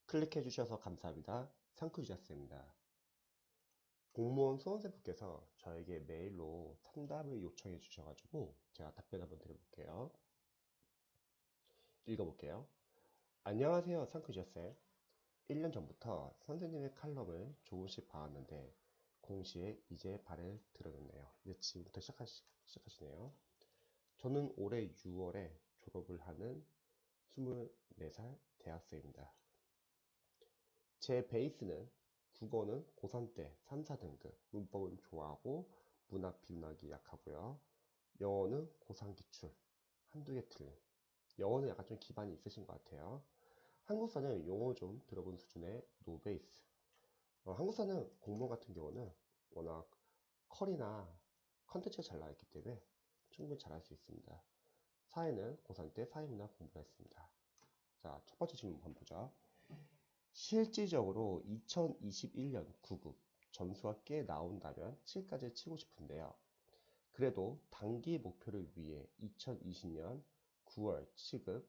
클릭해 주셔서 감사합니다. 상크유자쌤입니다. 공무원 수험생분께서 저에게 메일로 상담을 요청해 주셔가지고 제가 답변 한번 드려볼게요. 읽어볼게요. 안녕하세요, 상크유자쌤. 1년 전부터 선생님의 칼럼을 조금씩 봐왔는데 공시에 이제 발을 들어놓네요. 이제 지금부터 시작하시네요. 저는 올해 6월에 졸업을 하는 24살 대학생입니다. 제 베이스는 국어는 고3 때 3, 4등급, 문법은 좋아하고 문학 비문학이 약하고요. 영어는 고3 기출, 한두 개 틀림. 영어는 약간 좀 기반이 있으신 것 같아요. 한국사는 용어 좀 들어본 수준의 노베이스. 한국사는 공무원 같은 경우는 워낙 컬이나 컨텐츠가 잘 나와 있기 때문에 충분히 잘할 수 있습니다. 사회는 고3 때 사회문화 공부를 했습니다. 자, 첫 번째 질문 한번 보죠. 실질적으로 2021년 9급 점수가 꽤 나온다면 7까지 치고 싶은데요. 그래도 단기 목표를 위해 2020년 9월 7급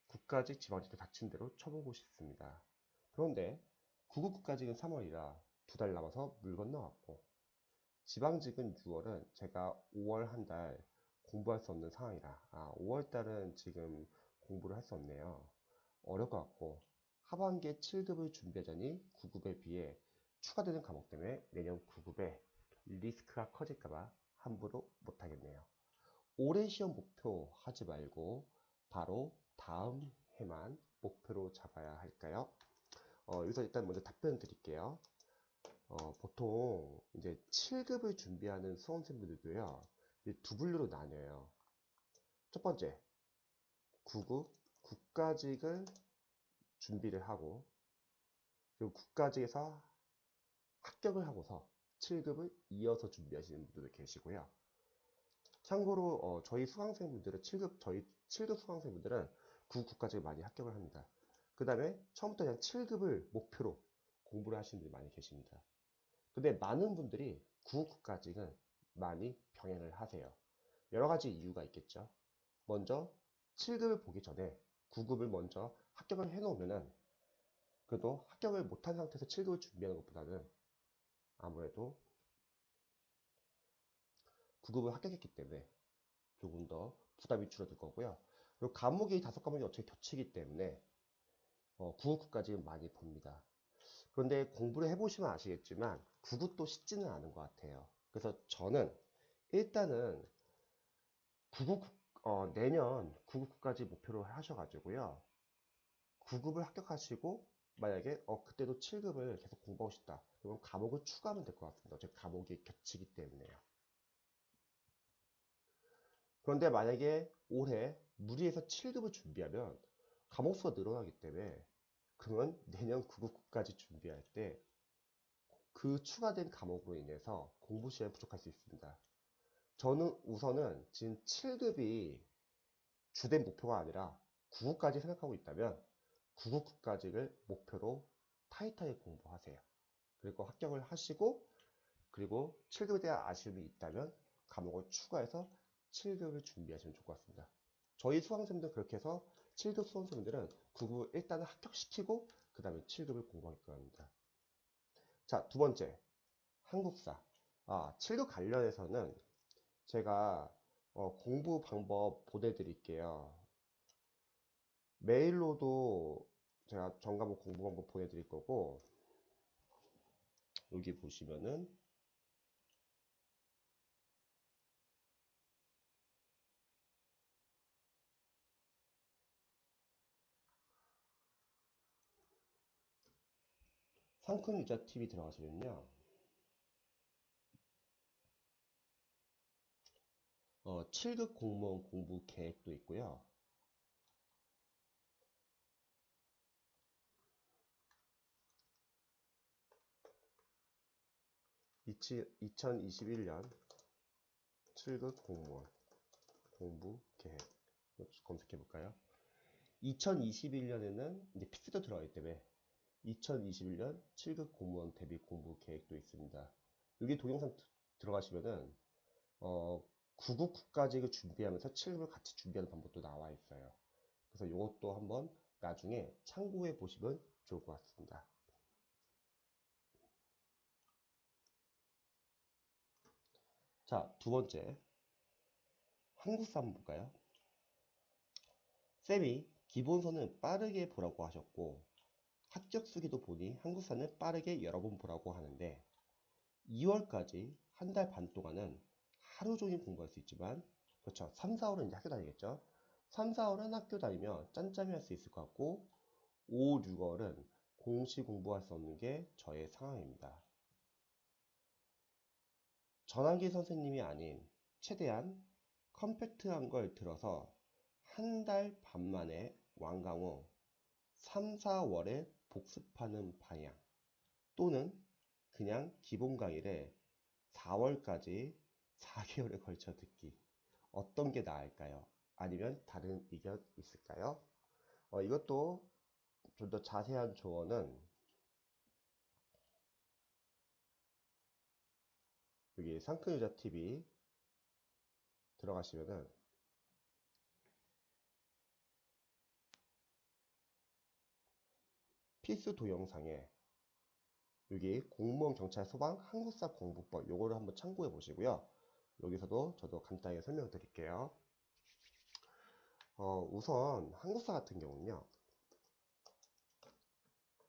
국가직 지방직도 닥친 대로 쳐보고 싶습니다. 그런데 9급 국가직은 3월이라 2달 남아서 물 건너왔고 지방직은 6월은 제가 5월 한 달 공부할 수 없는 상황이라 5월 달은 지금 공부를 할 수 없네요. 어려울 것 같고 하반기에 7급을 준비하자니 9급에 비해 추가되는 과목 때문에 내년 9급에 리스크가 커질까봐 함부로 못하겠네요. 올해 시험 목표 하지 말고 바로 다음 해만 목표로 잡아야 할까요? 여기서 일단 먼저 답변 드릴게요. 보통 이제 7급을 준비하는 수험생분들도요, 두 분류로 나뉘어요. 첫 번째, 9급 국가직을 준비를 하고, 그리고 국가직에서 합격을 하고서 7급을 이어서 준비하시는 분들도 계시고요. 참고로 저희 수강생분들은 7급 수강생분들은 9급 국가직을 많이 합격을 합니다. 그 다음에 처음부터 그냥 7급을 목표로 공부를 하시는 분들이 많이 계십니다. 근데 많은 분들이 9급 국가직은 많이 병행을 하세요. 여러 가지 이유가 있겠죠. 먼저 7급을 보기 전에 9급을 먼저 합격을 해놓으면은 그래도 합격을 못한 상태에서 7급을 준비하는 것보다는 아무래도 9급을 합격했기 때문에 조금 더 부담이 줄어들 거고요. 그리고 과목이 5과목이 어차피 겹치기 때문에 9급까지는 많이 봅니다. 그런데 공부를 해보시면 아시겠지만 9급도 쉽지는 않은 것 같아요. 그래서 저는 일단은 9급, 내년 9급까지 목표로 하셔가지고요. 9급을 합격하시고 만약에 그때도 7급을 계속 공부하고 싶다. 그럼 과목을 추가하면 될 것 같습니다. 어차피 과목이 겹치기 때문에요. 그런데 만약에 올해 무리해서 7급을 준비하면 과목 수가 늘어나기 때문에 그러면 내년 9급까지 준비할 때 그 추가된 과목으로 인해서 공부 시간이 부족할 수 있습니다. 저는 우선은 지금 7급이 주된 목표가 아니라 9급까지 생각하고 있다면 9급까지를 목표로 타이트하게 공부하세요. 그리고 합격을 하시고 그리고 7급에 대한 아쉬움이 있다면 과목을 추가해서 7급을 준비하시면 좋을 것 같습니다. 저희 수강생들 그렇게 해서 7급 수험생들은 9급 일단은 합격시키고 그 다음에 7급을 공부하게끔 합니다. 자, 두 번째 한국사 7급 관련해서는 제가 공부 방법 보내드릴게요. 메일로도 제가 전과목 공부 방법 보내드릴 거고 여기 보시면은 상큼유자TV 들어가시면요 7급 공무원 공부 계획도 있고요 2021년 7급 공무원 공부 계획 검색해 볼까요? 2021년에는 이제 픽스도 들어가기 때문에 2021년 7급 공무원 대비 공부 계획도 있습니다. 여기 동영상 들어가시면은 9급 국가직을 준비하면서 7급을 같이 준비하는 방법도 나와 있어요. 그래서 이것도 한번 나중에 참고해 보시면 좋을 것 같습니다. 자, 두 번째, 한국사 한번 볼까요? 쌤이 기본서는 빠르게 보라고 하셨고 합격 수기도 보니 한국사는 빠르게 여러 번 보라고 하는데 2월까지 한 달 반 동안은 하루 종일 공부할 수 있지만 그렇죠. 3, 4월은 이제 학교 다니겠죠. 3, 4월은 학교 다니며 짬짬이 할 수 있을 것 같고 5, 6월은 공시 공부할 수 없는 게 저의 상황입니다. 전환기 선생님이 아닌 최대한 컴팩트한 걸 들어서 한 달 반 만에 완강 후 3, 4월에 복습하는 방향 또는 그냥 기본 강의를 4월까지 4개월에 걸쳐 듣기 어떤 게 나을까요? 아니면 다른 의견 있을까요? 이것도 좀 더 자세한 조언은 여기 상큼유자 TV 들어가시면은 필수 동영상에 여기 공무원 경찰 소방 한국사 공부법 요거를 한번 참고해 보시고요. 여기서도 저도 간단하게 설명드릴게요. 우선 한국사 같은 경우는요.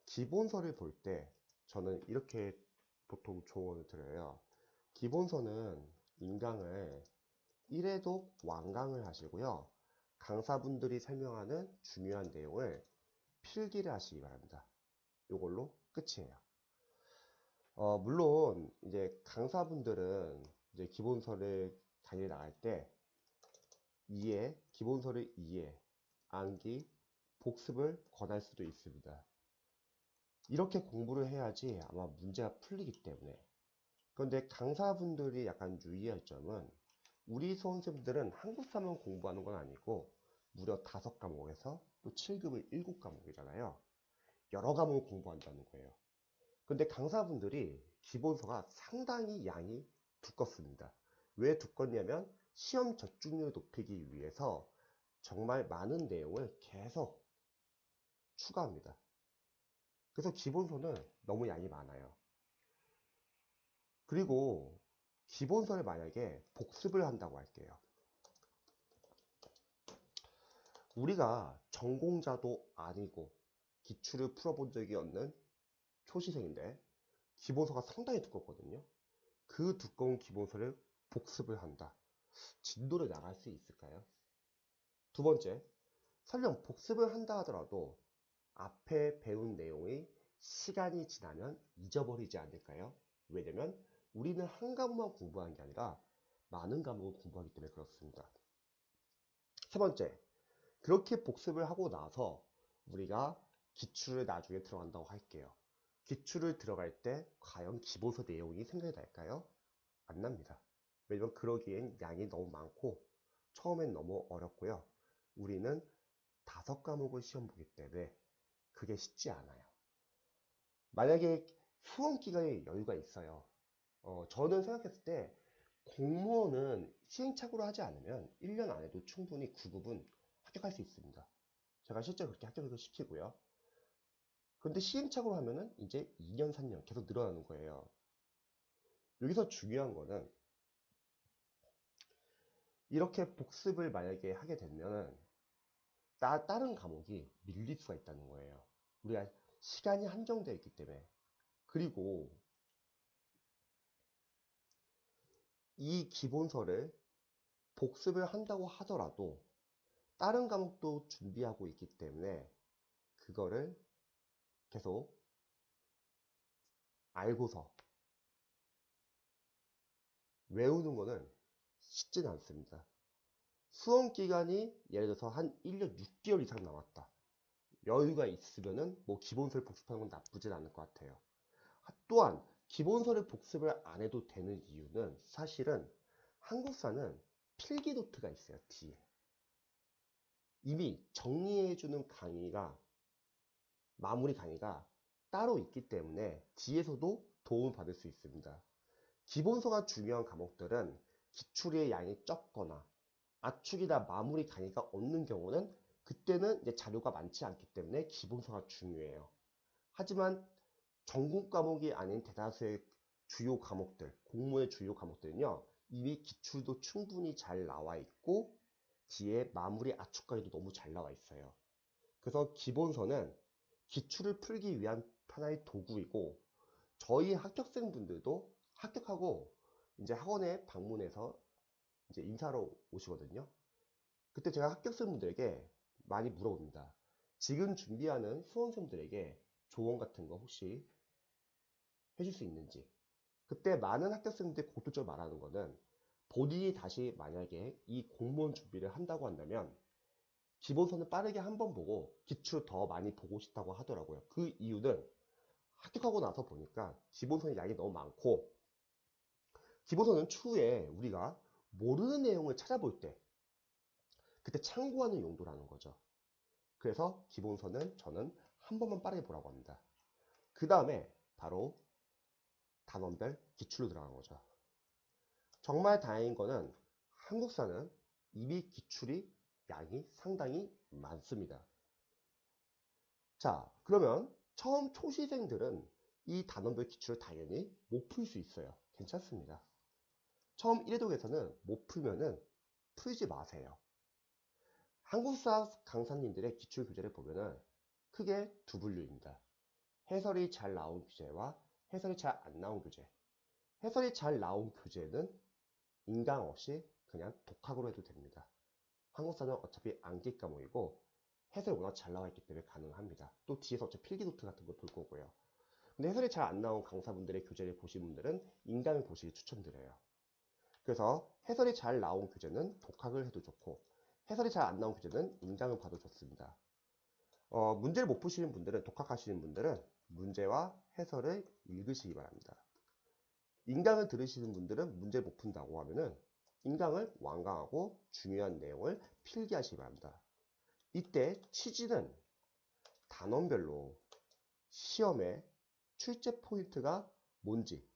기본서를 볼 때 저는 이렇게 보통 조언을 드려요. 기본서는 인강을 1회독 완강을 하시고요. 강사분들이 설명하는 중요한 내용을 필기를 하시기 바랍니다. 이걸로 끝이에요. 물론 이제 강사분들은 이제 기본서를 강의 나갈 때 기본서를 이해, 암기, 복습을 권할 수도 있습니다. 이렇게 공부를 해야지 아마 문제가 풀리기 때문에. 그런데 강사분들이 약간 유의할 점은 우리 수험생들은 한국사만 공부하는 건 아니고 무려 5과목에서 또 7급을 7과목이잖아요. 여러 과목을 공부한다는 거예요. 근데 강사분들이 기본서가 상당히 양이 두껍습니다. 왜 두껍냐면 시험 적중률 높이기 위해서 정말 많은 내용을 계속 추가합니다. 그래서 기본서는 너무 양이 많아요. 그리고 기본서를 만약에 복습을 한다고 할게요. 우리가 전공자도 아니고 기출을 풀어본 적이 없는 초시생인데 기본서가 상당히 두껍거든요. 그 두꺼운 기본서를 복습을 한다. 진도를 나갈 수 있을까요? 두 번째, 설령 복습을 한다 하더라도 앞에 배운 내용이 시간이 지나면 잊어버리지 않을까요? 왜냐면 우리는 한 과목만 공부한 게 아니라 많은 과목을 공부하기 때문에 그렇습니다. 세 번째, 그렇게 복습을 하고 나서 우리가 기출을 나중에 들어간다고 할게요. 기출을 들어갈 때 과연 기본서 내용이 생각이 날까요? 안 납니다. 왜냐면 그러기엔 양이 너무 많고 처음엔 너무 어렵고요. 우리는 5과목을 시험 보기 때문에 그게 쉽지 않아요. 만약에 수험 기간에 여유가 있어요. 저는 생각했을 때 공무원은 시행착오를 하지 않으면 1년 안에도 충분히 9급은 합격할 수 있습니다. 제가 실제로 그렇게 합격을 시키고요. 그런데 시행착오를 하면은 이제 2년, 3년 계속 늘어나는 거예요. 여기서 중요한 거는 이렇게 복습을 만약에 하게 되면은 다른 과목이 밀릴 수가 있다는 거예요. 우리가 시간이 한정되어 있기 때문에. 그리고 이 기본서를 복습을 한다고 하더라도 다른 과목도 준비하고 있기 때문에 그거를 계속 알고서 외우는 거는 쉽지는 않습니다. 수험 기간이 예를 들어서 한 1년 6개월 이상 남았다. 여유가 있으면은 뭐 기본서를 복습하는 건 나쁘진 않을 것 같아요. 또한 기본서를 복습을 안 해도 되는 이유는 사실은 한국사는 필기 노트가 있어요. 뒤에 이미 정리해주는 마무리 강의가 따로 있기 때문에 뒤에서도 도움을 받을 수 있습니다. 기본서가 중요한 과목들은 기출의 양이 적거나 압축이나 마무리 강의가 없는 경우는 그때는 이제 자료가 많지 않기 때문에 기본서가 중요해요. 하지만 전공 과목이 아닌 대다수의 주요 과목들, 공모의 주요 과목들은요, 이미 기출도 충분히 잘 나와 있고 뒤에 마무리 압축까지도 너무 잘 나와 있어요. 그래서 기본서는 기출을 풀기 위한 하나의 도구이고, 저희 합격생분들도 합격하고 이제 학원에 방문해서 이제 인사하러 오시거든요. 그때 제가 합격생분들에게 많이 물어봅니다. 지금 준비하는 수험생들에게 조언 같은 거 혹시 해줄 수 있는지. 그때 많은 합격생들이 공통적으로 말하는 거는 본인이 다시 만약에 이 공무원 준비를 한다고 한다면 기본서는 빠르게 한번 보고 기출 더 많이 보고 싶다고 하더라고요. 그 이유는 합격하고 나서 보니까 기본서의 양이 너무 많고, 기본서는 추후에 우리가 모르는 내용을 찾아볼 때 그때 참고하는 용도라는 거죠. 그래서 기본서는 저는 한 번만 빠르게 보라고 합니다. 그 다음에 바로 단원별 기출로 들어간 거죠. 정말 다행인 거는 한국사는 이미 기출이 양이 상당히 많습니다. 자, 그러면 처음 초시생들은 이 단원별 기출을 당연히 못 풀 수 있어요. 괜찮습니다. 처음 1회독에서는 못 풀면은 풀지 마세요. 한국사 강사님들의 기출 교재를 보면은 크게 두 분류입니다. 해설이 잘 나온 교재와 해설이 잘 안 나온 교재. 해설이 잘 나온 교재는 인강 없이 그냥 독학으로 해도 됩니다. 한국사는 어차피 암기 과목이고 해설이 워낙 잘 나와 있기 때문에 가능합니다. 또 뒤에서 어차피 필기노트 같은 걸 볼 거고요. 근데 해설이 잘 안 나온 강사분들의 교재를 보신 분들은 인강을 보시기 추천드려요. 그래서 해설이 잘 나온 교재는 독학을 해도 좋고, 해설이 잘 안 나온 교재는 인강을 봐도 좋습니다. 문제를 못 푸시는 분들은, 독학하시는 분들은 문제와 해설을 읽으시기 바랍니다. 인강을 들으시는 분들은 문제 못 푼다고 하면은 인강을 완강하고 중요한 내용을 필기하시기 바랍니다. 이때 취지는 단원별로 시험의 출제 포인트가 뭔지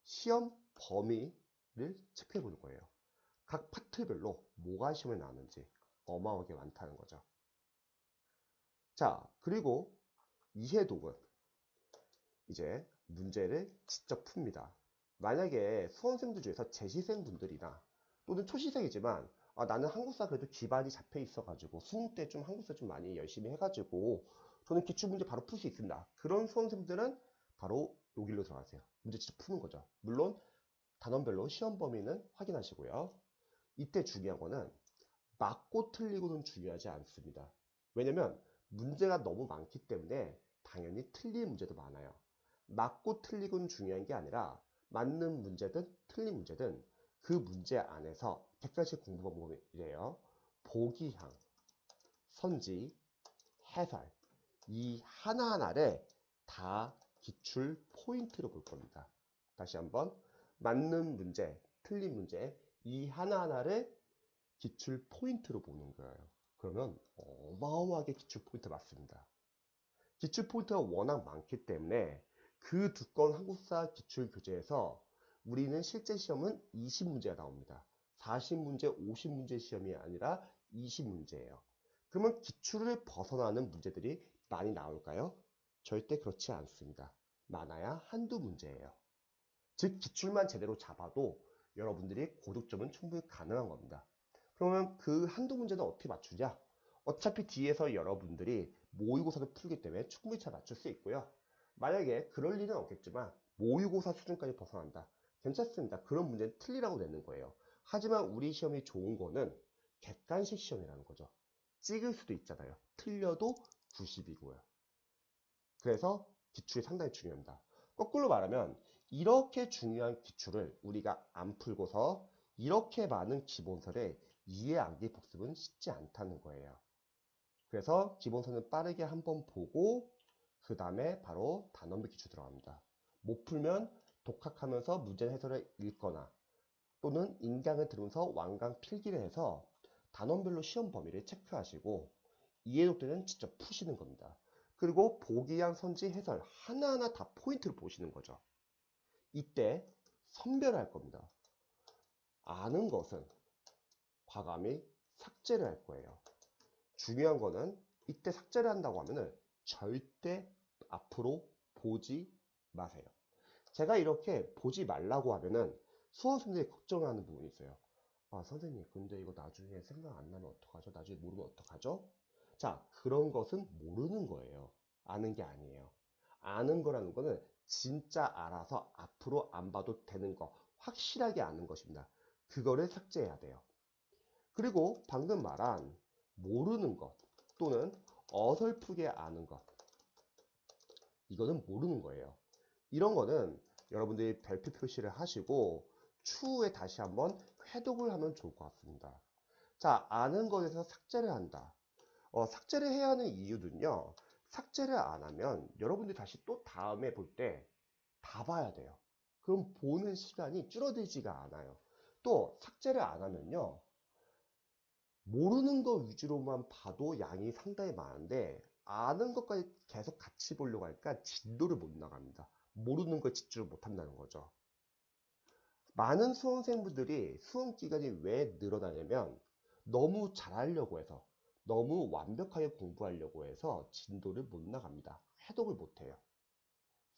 시험 범위를 체크해 보는 거예요. 각 파트별로 뭐가 시험에 나왔는지 어마어마하게 많다는 거죠. 자, 그리고 이해독은 이제 문제를 직접 풉니다. 만약에 수험생들 중에서 재시생분들이나 또는 초시생이지만 나는 한국사 그래도 기반이 잡혀 있어가지고 수능 때 좀 한국사 좀 많이 열심히 해가지고 저는 기출문제 바로 풀 수 있습니다. 그런 수험생들은 바로 여기로 들어가세요. 문제 직접 푸는 거죠. 물론 단원별로 시험 범위는 확인하시고요. 이때 중요한 거는 맞고 틀리고는 중요하지 않습니다. 왜냐면 문제가 너무 많기 때문에 당연히 틀린 문제도 많아요. 맞고 틀리고는 중요한 게 아니라 맞는 문제든 틀린 문제든 그 문제 안에서 객관식 공부 방법이 이래요. 보기형, 선지, 해설 이 하나하나를 다 기출 포인트로 볼 겁니다. 다시 한번 맞는 문제, 틀린 문제 이 하나하나를 기출 포인트로 보는 거예요. 그러면 어마어마하게 기출 포인트 맞습니다. 기출 포인트가 워낙 많기 때문에 그 두꺼운 한국사 기출 교재에서 우리는 실제 시험은 20문제가 나옵니다. 40문제, 50문제 시험이 아니라 20문제예요. 그러면 기출을 벗어나는 문제들이 많이 나올까요? 절대 그렇지 않습니다. 많아야 한두 문제예요. 즉 기출만 제대로 잡아도 여러분들이 고득점은 충분히 가능한 겁니다. 그러면 그 한두 문제는 어떻게 맞추냐? 어차피 뒤에서 여러분들이 모의고사를 풀기 때문에 충분히 잘 맞출 수 있고요. 만약에 그럴 일은 없겠지만 모의고사 수준까지 벗어난다. 괜찮습니다. 그런 문제는 틀리라고 내는 거예요. 하지만 우리 시험이 좋은 거는 객관식 시험이라는 거죠. 찍을 수도 있잖아요. 틀려도 90이고요. 그래서 기출이 상당히 중요합니다. 거꾸로 말하면 이렇게 중요한 기출을 우리가 안 풀고서 이렇게 많은 기본서를 이해 암기 복습은 쉽지 않다는 거예요. 그래서 기본서는 빠르게 한번 보고 그 다음에 바로 단원별 기출 들어갑니다. 못 풀면 독학하면서 문제 해설을 읽거나 또는 인강을 들으면서 완강 필기를 해서 단원별로 시험 범위를 체크하시고 이해독 때는 직접 푸시는 겁니다. 그리고 보기양, 선지, 해설 하나하나 다 포인트를 보시는 거죠. 이때 선별할 겁니다. 아는 것은 과감히 삭제를 할 거예요. 중요한 거는 이때 삭제를 한다고 하면은 절대 앞으로 보지 마세요. 제가 이렇게 보지 말라고 하면은 수험생들이 걱정하는 부분이 있어요. 아, 선생님, 근데 이거 나중에 생각 안 나면 어떡하죠? 나중에 모르면 어떡하죠? 자, 그런 것은 모르는 거예요. 아는 게 아니에요. 아는 거라는 거는 진짜 알아서 앞으로 안 봐도 되는 거, 확실하게 아는 것입니다. 그거를 삭제해야 돼요. 그리고 방금 말한 모르는 것 또는 어설프게 아는 것, 이거는 모르는 거예요. 이런 거는 여러분들이 별표 표시를 하시고 추후에 다시 한번 회독을 하면 좋을 것 같습니다. 자, 아는 것에서 삭제를 한다. 삭제를 해야 하는 이유는요. 삭제를 안 하면 여러분들이 다시 또 다음에 볼 때 다 봐야 돼요. 그럼 보는 시간이 줄어들지가 않아요. 또 삭제를 안 하면요. 모르는 거 위주로만 봐도 양이 상당히 많은데 아는 것까지 계속 같이 보려고 하니까 진도를 못 나갑니다. 모르는 걸 집중을 못 한다는 거죠. 많은 수험생분들이 수험 기간이 왜 늘어나냐면 너무 잘하려고 해서 너무 완벽하게 공부하려고 해서 진도를 못 나갑니다. 해독을 못 해요.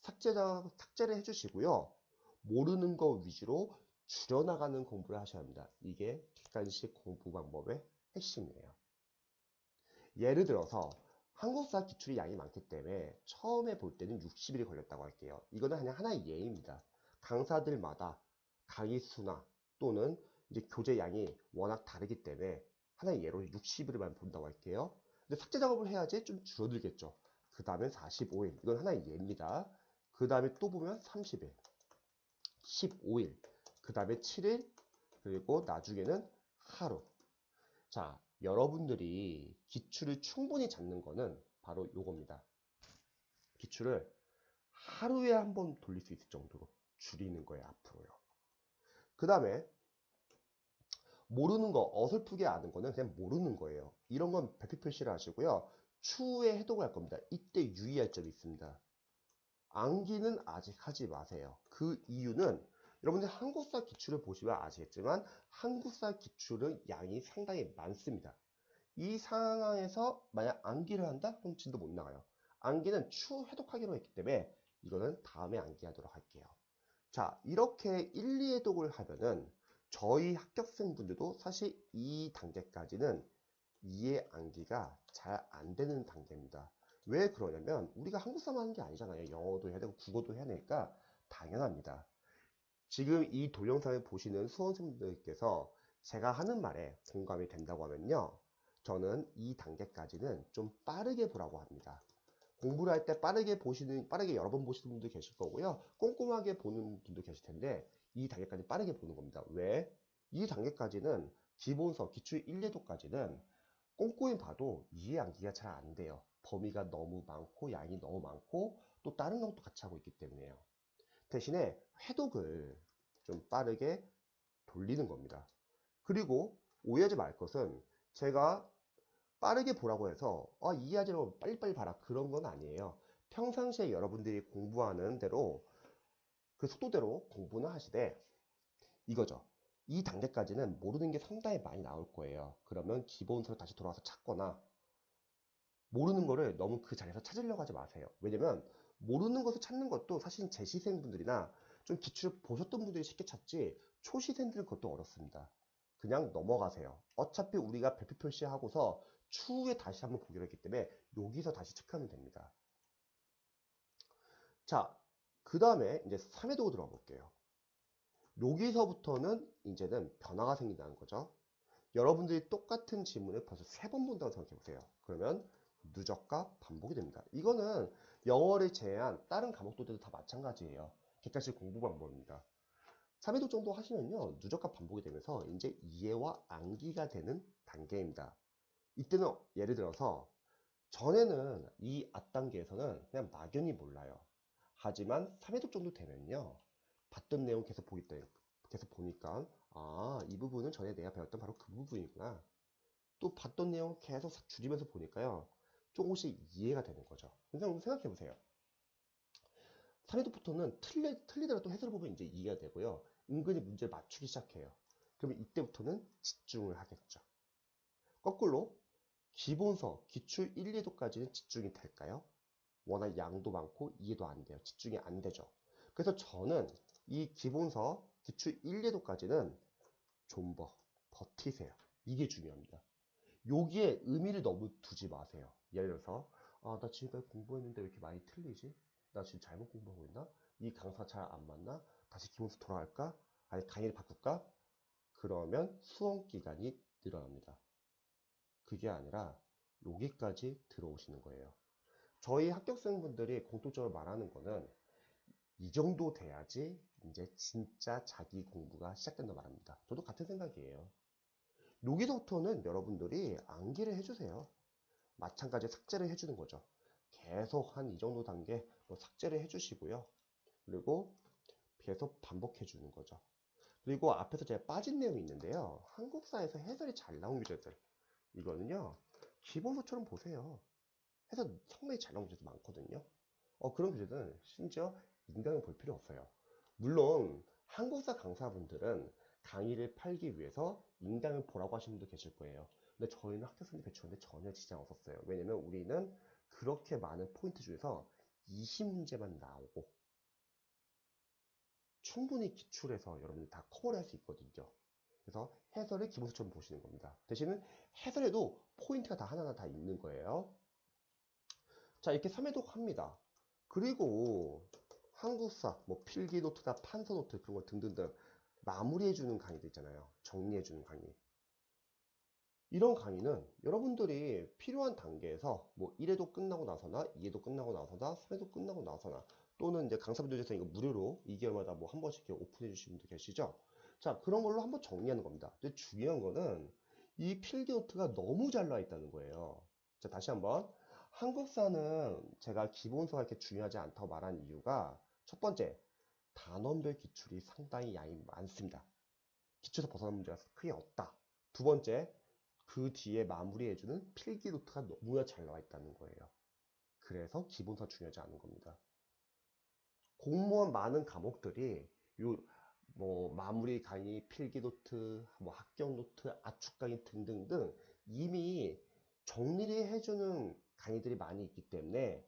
삭제를 해주시고요. 모르는 거 위주로 줄여나가는 공부를 하셔야 합니다. 이게 객관식 공부 방법의 핵심이에요. 예를 들어서 한국사 기출이 양이 많기 때문에 처음에 볼 때는 60일이 걸렸다고 할게요. 이거는 그냥 하나의 예입니다. 강사들마다 강의 수나 또는 이제 교재 양이 워낙 다르기 때문에 하나의 예로 60일만 본다고 할게요. 근데 삭제 작업을 해야지 좀 줄어들겠죠. 그 다음에 45일. 이건 하나의 예입니다. 그 다음에 또 보면 30일, 15일, 그 다음에 7일, 그리고 나중에는 하루. 자, 여러분들이 기출을 충분히 잡는 거는 바로 요겁니다. 기출을 하루에 한 번 돌릴 수 있을 정도로 줄이는 거예요, 앞으로요. 그 다음에 모르는 거, 어설프게 아는 거는 그냥 모르는 거예요. 이런 건 별표 표시를 하시고요. 추후에 해독을 할 겁니다. 이때 유의할 점이 있습니다. 암기는 아직 하지 마세요. 그 이유는 여러분들 한국사 기출을 보시면 아시겠지만 한국사 기출은 양이 상당히 많습니다. 이 상황에서 만약 암기를 한다? 그럼 진도 못 나가요. 암기는 추후 해독하기로 했기 때문에 이거는 다음에 암기하도록 할게요. 자, 이렇게 1, 2해독을 하면은 저희 합격생분들도 사실 이 단계까지는 이해 암기가 잘 안 되는 단계입니다. 왜 그러냐면 우리가 한국사만 하는 게 아니잖아요. 영어도 해야 되고 국어도 해야 되니까 당연합니다. 지금 이 동영상을 보시는 수험생분들께서 제가 하는 말에 공감이 된다고 하면요. 저는 이 단계까지는 좀 빠르게 보라고 합니다. 공부를 할 때 빠르게 여러 번 보시는 분도 계실 거고요. 꼼꼼하게 보는 분도 계실 텐데, 이 단계까지 빠르게 보는 겁니다. 왜? 이 단계까지는 기본서, 기출 1, 2도까지는 꼼꼼히 봐도 이해 암기가 잘 안 돼요. 범위가 너무 많고, 양이 너무 많고, 또 다른 것도 같이 하고 있기 때문에요. 대신에 회독을 좀 빠르게 돌리는 겁니다. 그리고 오해하지 말 것은 제가 빠르게 보라고 해서 이해하지 말고 빨리빨리 봐라 그런 건 아니에요. 평상시에 여러분들이 공부하는 대로 그 속도대로 공부는 하시되 이거죠. 이 단계까지는 모르는 게 상당히 많이 나올 거예요. 그러면 기본서로 다시 돌아와서 찾거나 모르는 거를 너무 그 자리에서 찾으려고 하지 마세요. 왜냐면 모르는 것을 찾는 것도 사실 재시생분들이나 좀 기출을 보셨던 분들이 쉽게 찾지 초시생들은 그것도 어렵습니다. 그냥 넘어가세요. 어차피 우리가 별표 표시하고서 추후에 다시 한번 보기로 했기 때문에 여기서 다시 체크하면 됩니다. 자, 그 다음에 이제 3회독으로 들어가 볼게요. 여기서부터는 이제는 변화가 생긴다는 거죠. 여러분들이 똑같은 지문을 벌써 3번 본다고 생각해 보세요. 그러면 누적과 반복이 됩니다. 이거는 영어를 제외한 다른 과목들도 다 마찬가지예요. 객관식 공부 방법입니다. 3회독 정도 하시면요. 누적과 반복이 되면서 이제 이해와 암기가 되는 단계입니다. 이때는 예를 들어서 전에는 이 앞단계에서는 그냥 막연히 몰라요. 하지만 3회독 정도 되면요. 봤던 내용 계속 보니까 이 부분은 전에 내가 배웠던 바로 그 부분이구나. 또 봤던 내용 계속 줄이면서 보니까요. 조금씩 이해가 되는 거죠. 그냥 생각해 보세요. 3회독부터는 틀리더라도 해설을 보면 이제 이해가 되고요. 은근히 문제를 맞추기 시작해요. 그러면 이때부터는 집중을 하겠죠. 거꾸로 기본서, 기출 1, 2도까지는 집중이 될까요? 워낙 양도 많고 이해도 안 돼요. 집중이 안 되죠. 그래서 저는 이 기본서, 기출 1, 2도까지는 좀 버티세요. 이게 중요합니다. 여기에 의미를 너무 두지 마세요. 예를 들어서 나 지금까지 공부했는데 왜 이렇게 많이 틀리지? 나 지금 잘못 공부하고 있나? 이 강사 잘 안 맞나? 다시 기본서 돌아갈까? 아니 강의를 바꿀까? 그러면 수험 기간이 늘어납니다. 그게 아니라 여기까지 들어오시는 거예요. 저희 합격생분들이 공통적으로 말하는 거는 이 정도 돼야지 이제 진짜 자기 공부가 시작된다 말합니다. 저도 같은 생각이에요. 여기서부터는 여러분들이 암기를 해주세요. 마찬가지로 삭제를 해주는 거죠. 계속 한 이 정도 단계 뭐 삭제를 해주시고요. 그리고 계속 반복해 주는 거죠. 그리고 앞에서 제가 빠진 내용이 있는데요. 한국사에서 해설이 잘 나온 교재들. 이거는요. 기본서처럼 보세요. 해설 상당히 잘 나온 교재도 많거든요. 그런 교재들은 심지어 인강을 볼 필요 없어요. 물론 한국사 강사분들은 강의를 팔기 위해서 인강을 보라고 하시는 분도 계실 거예요. 근데 저희는 학교생들 배출하는데 전혀 지장 없었어요. 왜냐면 우리는 그렇게 많은 포인트 중에서 20문제만 나오고 충분히 기출해서 여러분들 다 커버를 할 수 있거든요. 그래서 해설을 기본서처럼 보시는 겁니다. 대신은 해설에도 포인트가 다 하나하나 다 있는 거예요. 자, 이렇게 3회독 합니다. 그리고 한국사, 뭐 필기노트나 판서노트 그런 거 등등등 마무리해주는 강의도 있잖아요. 정리해주는 강의. 이런 강의는 여러분들이 필요한 단계에서 뭐 1회도 끝나고 나서나 2회도 끝나고 나서나 3회도 끝나고 나서나 또는 이제 강사분들께서 이거 무료로 2개월마다 뭐 한 번씩 오픈해 주시는 분도 계시죠. 자, 그런 걸로 한번 정리하는 겁니다. 근데 중요한 거는 이 필기노트가 너무 잘 나와 있다는 거예요. 자, 다시 한번 한국사는 제가 기본서가 이렇게 중요하지 않다고 말한 이유가 첫 번째, 단원별 기출이 상당히 양이 많습니다. 기출에서 벗어난 문제가 크게 없다. 두 번째, 그 뒤에 마무리해주는 필기 노트가 너무나 잘 나와 있다는 거예요. 그래서 기본서 중요하지 않은 겁니다. 공무원 많은 과목들이 뭐 마무리 강의, 필기 노트, 뭐 합격 노트, 압축 강의 등등등 이미 정리를 해주는 강의들이 많이 있기 때문에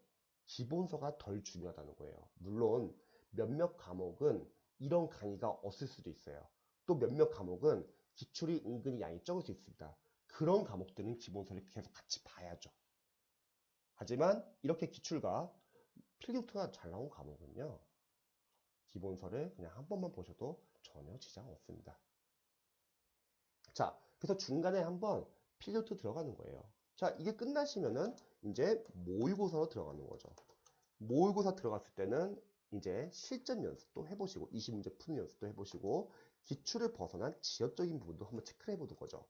기본서가 덜 중요하다는 거예요. 물론 몇몇 과목은 이런 강의가 없을 수도 있어요. 또 몇몇 과목은 기출이 은근히 양이 적을 수 있습니다. 그런 과목들은 기본서를 계속 같이 봐야죠. 하지만 이렇게 기출과 필기노트가 잘 나온 과목은요. 기본서를 그냥 한 번만 보셔도 전혀 지장 없습니다. 자, 그래서 중간에 한번 필기노트 들어가는 거예요. 자, 이게 끝나시면은 이제 모의고사로 들어가는 거죠. 모의고사 들어갔을 때는 이제 실전 연습도 해보시고 20문제 푸는 연습도 해보시고 기출을 벗어난 지역적인 부분도 한번 체크를 해보는 거죠.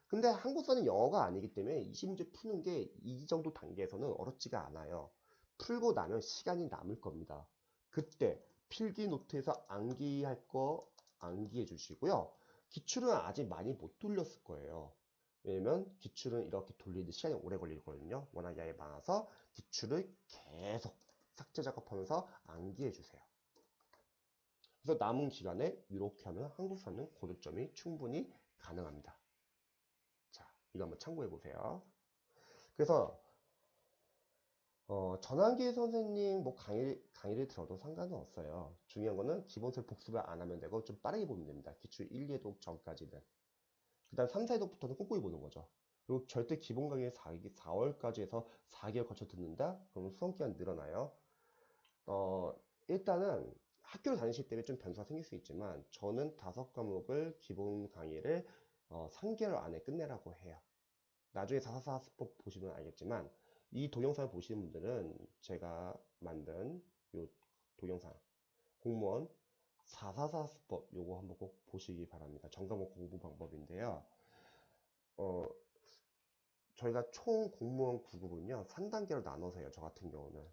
근데 한국사는 영어가 아니기 때문에 20문제 푸는 게 이 정도 단계에서는 어렵지가 않아요. 풀고 나면 시간이 남을 겁니다. 그때 필기 노트에서 암기할 거 암기해 주시고요. 기출은 아직 많이 못 돌렸을 거예요. 왜냐면 기출은 이렇게 돌리는데 시간이 오래 걸리거든요. 워낙 양이 많아서 기출을 계속 삭제 작업하면서 암기해 주세요. 그래서 남은 기간에 이렇게 하면 한국사는 고득점이 충분히 가능합니다. 자, 이거 한번 참고해 보세요. 그래서 전환기 선생님 뭐 강의를 들어도 상관은 없어요. 중요한 거는 기본서를 복습을 안 하면 되고 좀 빠르게 보면 됩니다. 기출 1, 2회독 전까지는. 그 다음 3, 4회독부터는 꼼꼼히 보는 거죠. 그리고 절대 기본 강의 4월까지 해서 4개월 거쳐 듣는다? 그러면 수험기간 늘어나요. 일단은 학교를 다니실 때문에 좀 변수가 생길 수 있지만 저는 5과목을 기본 강의를 3개월 안에 끝내라고 해요. 나중에 444학습법 보시면 알겠지만 이 동영상을 보시는 분들은 제가 만든 이 동영상 공무원 444학습법 요거 한번 꼭 보시기 바랍니다. 전과목 공부 방법인데요. 저희가 총 공무원 9급은요 3단계로 나눠서 해요. 저 같은 경우는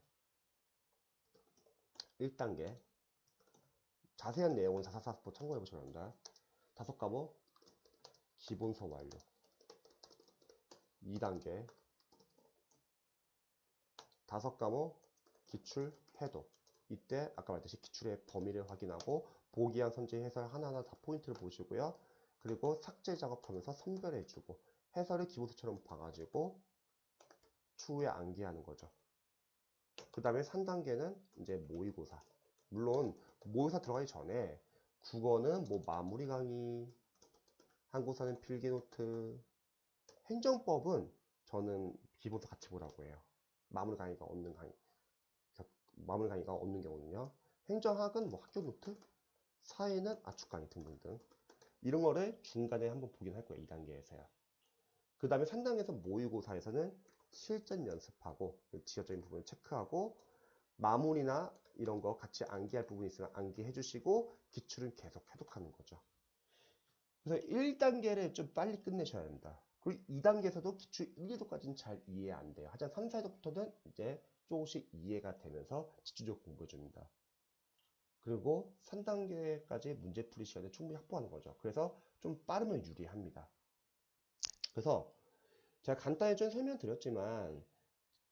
1단계 자세한 내용은 444학습법 참고해 보시기 바랍니다. 5과목 기본서 완료 2단계 5과목 기출 해독. 이때 아까 말했듯이 기출의 범위를 확인하고 보기한 선지 해설 하나하나 다 포인트를 보시고요. 그리고 삭제 작업하면서 선별해주고 해설을 기본서처럼 봐가지고 추후에 암기하는 거죠. 그 다음에 3단계는 이제 모의고사. 물론 모의고사 들어가기 전에 국어는 뭐 마무리 강의, 한국사는 필기노트, 행정법은 저는 기본서 같이 보라고 해요. 마무리 강의가 없는 마무리 강의가 없는 경우는요. 행정학은 뭐 학교 노트, 사회는 압축 강의 등등등. 이런 거를 중간에 한번 보긴 할 거예요. 2단계에서요. 그 다음에 3단계에서 모의고사에서는 실전 연습하고 지역적인 부분을 체크하고 마무리나 이런 거 같이 암기할 부분이 있으면 암기해 주시고 기출은 계속 해독하는 거죠. 그래서 1단계를 좀 빨리 끝내셔야 합니다. 그리고 2단계에서도 기출 1, 2도까지는 잘 이해 안 돼요. 하지만 3, 4도부터는 이제 조금씩 이해가 되면서 집중적으로 공부해 줍니다. 그리고 3단계까지 문제풀이 시간을 충분히 확보하는 거죠. 그래서 좀 빠르면 유리합니다. 그래서 제가 간단히 좀 설명드렸지만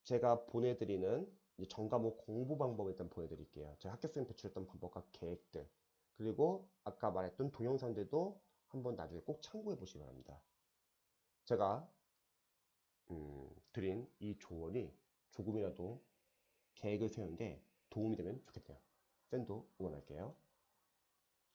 제가 보내드리는 전과목 공부 방법을 일단 보여드릴게요. 제가 학교쌤 배출했던 방법과 계획들 그리고 아까 말했던 동영상들도 한번 나중에 꼭 참고해 보시기 바랍니다. 제가 드린 이 조언이 조금이라도 계획을 세우는데 도움이 되면 좋겠네요. 쌤도 응원할게요.